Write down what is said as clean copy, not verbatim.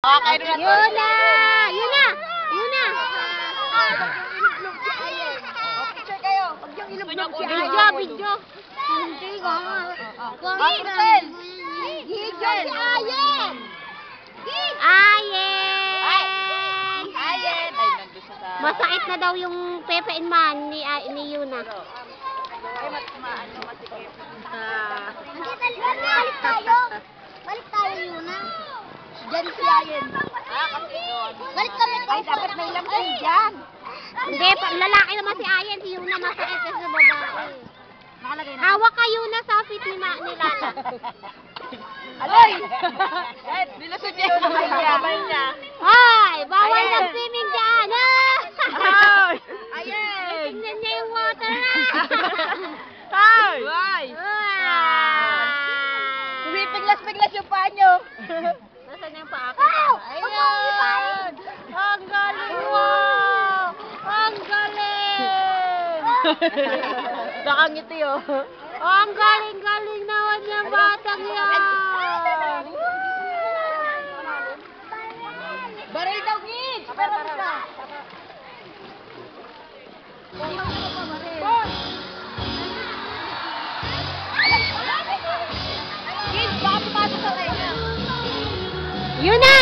Okay, Yun na! Yun na! Yun na! Picture kayo. Huwag yung ilog-ilog si Video, video. Hindi ko. Marcel! Video si Ayen! Ayen! Ayen! Ay, nandun siya sa... Masakit na daw yung Pepe and Man ni Yuna. Ay, maano, masikip. Balik tayo! Balik tayo, Yuna. Diyan si Ayen. Kasi doon. Balik kami. Ay, dapat may lampay dyan. Hindi, lalaki naman si Ayen. Si Yuna masakit kasi sa babae. Nakalagay na. Hawak ka Yuna sa fit ni Lala. Aloy! Kahit nilusod niya yung kamay niya. Hoy! Bawal Ayen! ng swimming dyan! Ay! Ayen! Tingnan niya yung water na! Ay! Ay! Pumipiglas-piglas yung paa nyo. Nasaan na yung paa ko? Ayan! Ang galing mo! Ang galing! Nakangiti oh. Ang galing-galing naman yung batang yan! Baril daw, Gid! Baril ka! Gid, baka pumasok sa kanya. Yun na!